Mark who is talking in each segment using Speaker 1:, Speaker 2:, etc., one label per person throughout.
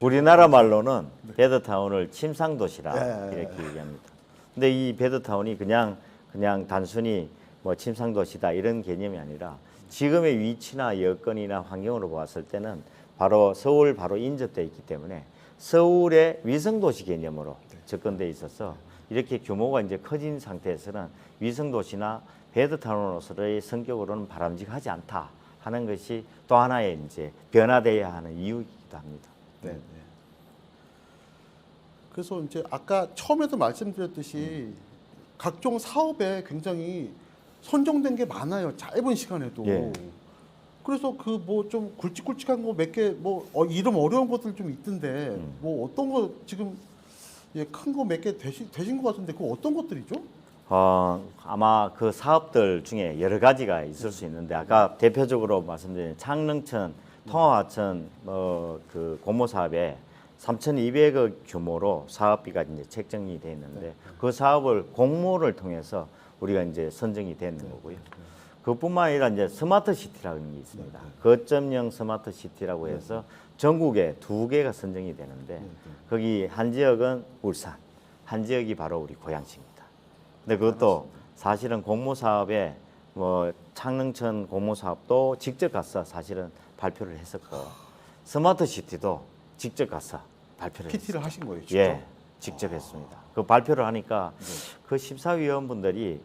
Speaker 1: 우리나라 말로는
Speaker 2: 네.
Speaker 1: 베드타운을 침상도시라
Speaker 2: 예.
Speaker 1: 이렇게 얘기합니다. 근데 이 베드타운이 그냥 단순히 뭐 침상도시다 이런 개념이 아니라 지금의 위치나 여건이나 환경으로 보았을 때는 바로 서울 바로 인접돼 있기 때문에 서울의 위성도시 개념으로 접근돼 있어서 이렇게 규모가 이제 커진 상태에서는 위성도시나 베드타운으로서의 성격으로는 바람직하지 않다 하는 것이 또 하나의 이제 변화돼야 하는 이유이기도 합니다.
Speaker 2: 네. 네. 그래서 이제 아까 처음에도 말씀드렸듯이 각종 사업에 굉장히 선정된 게 많아요. 짧은 시간에도.
Speaker 1: 예.
Speaker 2: 그래서 그 뭐 좀 굵직굵직한 거 몇 개 뭐 이름 어려운 것들 좀 있던데 뭐 어떤 거 지금 큰 거 몇 개 되신 것 같은데 그 어떤 것들이죠?
Speaker 1: 아마 그 사업들 중에 여러 가지가 있을 수 있는데 아까 대표적으로 말씀드린 창릉천, 통화하천 그 고모 사업에 3,200억 규모로 사업비가 이제 책정이 돼 있는데 그 사업을 공모를 통해서 우리가 이제 선정이 되는 거고요. 그뿐만 아니라 이제 스마트 시티라는 게 있습니다. 거점형 스마트 시티라고 해서 전국에 2개가 선정이 되는데 거기 한 지역은 울산, 한 지역이 바로 우리 고양시입니다. 근데 그것도 사실은 공모 사업에 뭐 창릉천 공모 사업도 직접 가서 사실은 발표를 했었고 스마트 시티도 직접 가서 발표를
Speaker 2: PT를
Speaker 1: 했습니다.
Speaker 2: 하신 거예요, 직접?
Speaker 1: 예, 직접 했습니다. 그 발표를 하니까 그 심사위원분들이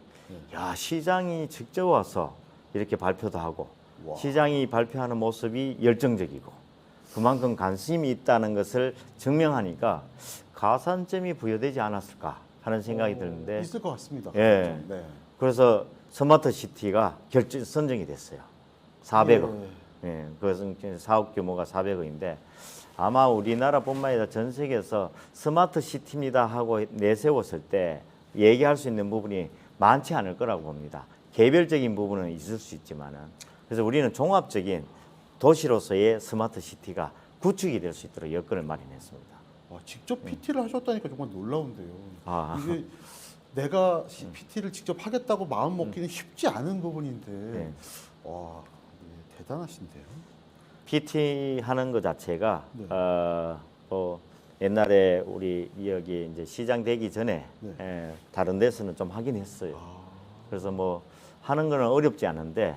Speaker 1: 야, 시장이 직접 와서 이렇게 발표도 하고
Speaker 2: 와.
Speaker 1: 시장이 발표하는 모습이 열정적이고 그만큼 관심이 있다는 것을 증명하니까 가산점이 부여되지 않았을까 하는 생각이 드는데
Speaker 2: 있을 것 같습니다.
Speaker 1: 예.
Speaker 2: 네.
Speaker 1: 그래서 스마트 시티가 선정이 됐어요. 400억. 예. 그것은 사업 규모가 400억인데 아마 우리나라뿐만 아니라 전 세계에서 스마트 시티입니다 하고 내세웠을 때 얘기할 수 있는 부분이 많지 않을 거라고 봅니다. 개별적인 부분은 있을 수 있지만은 그래서 우리는 종합적인 도시로서의 스마트 시티가 구축이 될 수 있도록 여건을 마련했습니다.
Speaker 2: 와, 직접 PT를 하셨다니까 정말 놀라운데요.
Speaker 1: 아.
Speaker 2: 이게 내가 PT를 직접 하겠다고 마음 먹기는 쉽지 않은 부분인데
Speaker 1: 네.
Speaker 2: 와, 예, 대단하신데요.
Speaker 1: PT 하는 것 자체가
Speaker 2: 네.
Speaker 1: 뭐 옛날에 우리 여기 이제 시장 되기 전에
Speaker 2: 네.
Speaker 1: 다른 데서는 좀 하긴 했어요.
Speaker 2: 아,
Speaker 1: 그래서 뭐 하는 거는 어렵지 않은데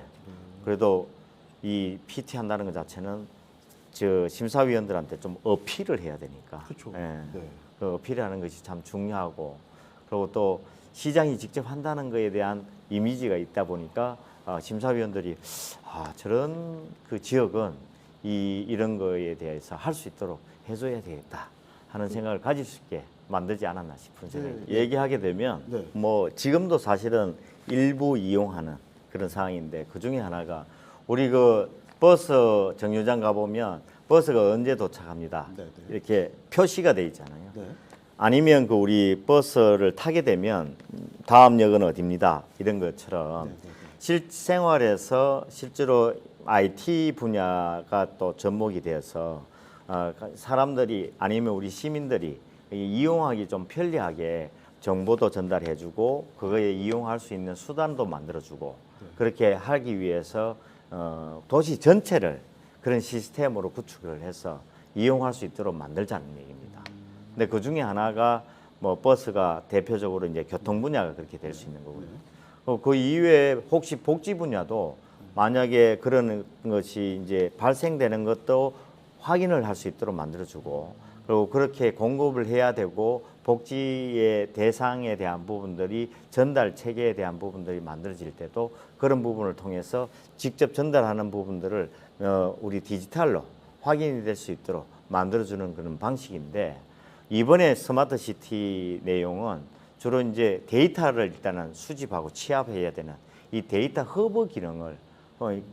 Speaker 1: 그래도 이 PT 한다는 것 자체는 저 심사위원들한테 좀 어필을 해야 되니까.
Speaker 2: 그렇죠.
Speaker 1: 예.
Speaker 2: 네.
Speaker 1: 그 어필하는 것이 참 중요하고 그리고 또 시장이 직접 한다는 것에 대한 이미지가 있다 보니까 심사위원들이 저런 그 지역은 이런 거에 대해서 할 수 있도록 해줘야 되겠다 하는 생각을 가질 수 있게 만들지 않았나 싶은 생각이
Speaker 2: 네.
Speaker 1: 얘기하게 되면
Speaker 2: 네.
Speaker 1: 뭐 지금도 사실은 일부 이용하는 그런 상황인데 그 중에 하나가 우리 그 버스 정류장 가보면 버스가 언제 도착합니다.
Speaker 2: 네, 네.
Speaker 1: 이렇게 표시가 돼 있잖아요.
Speaker 2: 네.
Speaker 1: 아니면 그 우리 버스를 타게 되면 다음 역은 어디입니다. 이런 것처럼 실생활에서 실제로 IT 분야가 또 접목이 되어서 사람들이 아니면 우리 시민들이 이용하기 좀 편리하게 정보도 전달해주고 그거에 이용할 수 있는 수단도 만들어주고 그렇게 하기 위해서 도시 전체를 그런 시스템으로 구축을 해서 이용할 수 있도록 만들자는 얘기입니다. 근데 그 중에 하나가 뭐 버스가 대표적으로 이제 교통 분야가 그렇게 될 수 있는 거고요. 그 이외에 혹시 복지 분야도 만약에 그런 것이 이제 발생되는 것도 확인을 할 수 있도록 만들어주고 그리고 그렇게 공급을 해야 되고 복지의 대상에 대한 부분들이 전달 체계에 대한 부분들이 만들어질 때도 그런 부분을 통해서 직접 전달하는 부분들을 우리 디지털로 확인이 될 수 있도록 만들어주는 그런 방식인데 이번에 스마트 시티 내용은 주로 이제 데이터를 일단은 수집하고 취합해야 되는 이 데이터 허브 기능을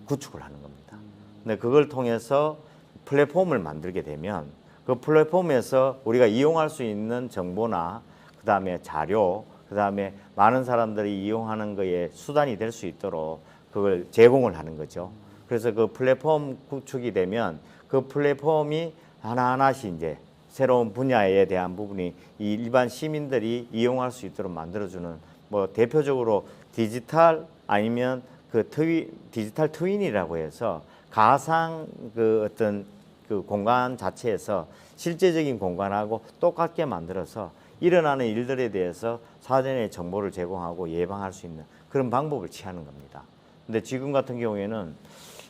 Speaker 1: 구축을 하는 겁니다. 근데 그걸 통해서 플랫폼을 만들게 되면 그 플랫폼에서 우리가 이용할 수 있는 정보나 그다음에 자료, 그다음에 많은 사람들이 이용하는 거에 수단이 될 수 있도록 그걸 제공을 하는 거죠. 그래서 그 플랫폼 구축이 되면 그 플랫폼이 하나하나씩 이제 새로운 분야에 대한 부분이 이 일반 시민들이 이용할 수 있도록 만들어주는 뭐 대표적으로 디지털 아니면 그 디지털 트윈이라고 해서 가상 그 어떤 그 공간 자체에서 실제적인 공간하고 똑같게 만들어서 일어나는 일들에 대해서 사전에 정보를 제공하고 예방할 수 있는 그런 방법을 취하는 겁니다. 근데 지금 같은 경우에는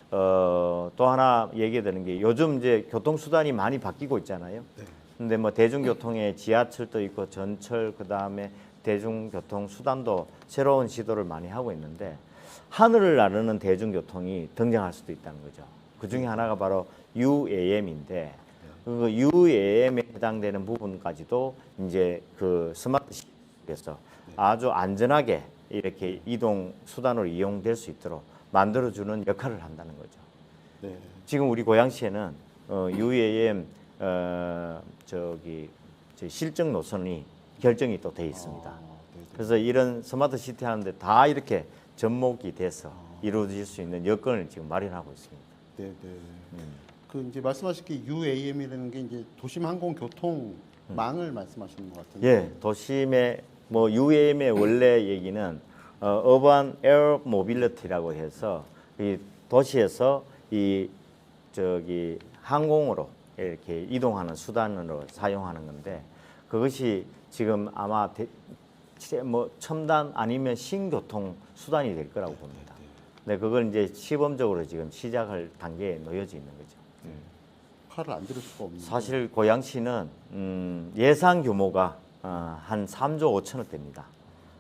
Speaker 1: 또 하나 얘기되는 게 요즘 이제 교통수단이 많이 바뀌고 있잖아요.
Speaker 2: 네.
Speaker 1: 근데 뭐 대중교통에 지하철도 있고 전철 그다음에 대중교통 수단도 새로운 시도를 많이 하고 있는데 하늘을 나르는 대중교통이 등장할 수도 있다는 거죠. 그 중에 하나가 바로 UAM인데 그 UAM에 해당되는 부분까지도 이제 그 스마트 시티에서 아주 안전하게 이렇게 이동 수단으로 이용될 수 있도록 만들어주는 역할을 한다는 거죠.
Speaker 2: 네.
Speaker 1: 지금 우리 고양시에는 UAM 저기 실증 노선이 결정이 또 돼 있습니다.
Speaker 2: 네.
Speaker 1: 그래서 이런 스마트 시티 하는데 다 이렇게 접목이 돼서 이루어질 수 있는 여건을 지금 마련하고 있습니다.
Speaker 2: 네. 그 이제 말씀하신 게 UAM이라는 게 이제 도심 항공 교통망을 말씀하시는 것 같은데.
Speaker 1: 예, 도심의 뭐 UAM의 원래 얘기는 어반 에어 모빌리티라고 해서 이 도시에서 이 저기 항공으로 이렇게 이동하는 수단으로 사용하는 건데 그것이 지금 아마 뭐 첨단 아니면 신교통 수단이 될 거라고 봅니다. 네, 그걸 이제 시범적으로 지금 시작할 단계에 놓여져 있는 거죠.
Speaker 2: 칼을 안 들을 수가 없는.
Speaker 1: 사실 고양시는 예산 규모가 한 3조 5천억 됩니다.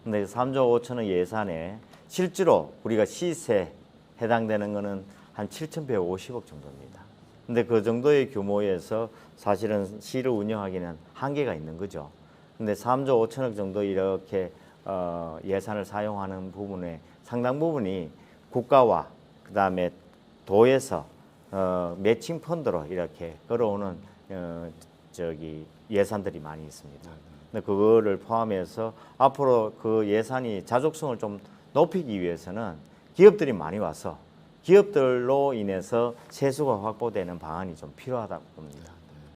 Speaker 1: 근데 3조 5천억 예산에 실제로 우리가 시세 해당되는 거는 한 7,150억 정도입니다. 근데 그 정도의 규모에서 사실은 시를 운영하기는 한계가 있는 거죠. 근데 3조 5천억 정도 이렇게 예산을 사용하는 부분에 상당 부분이 국가와 그다음에 도에서 매칭 펀드로 이렇게 끌어오는 저기 예산들이 많이 있습니다. 근데 그거를 포함해서 앞으로 그 예산이 자족성을 좀 높이기 위해서는 기업들이 많이 와서 기업들로 인해서 세수가 확보되는 방안이 좀 필요하다고 봅니다.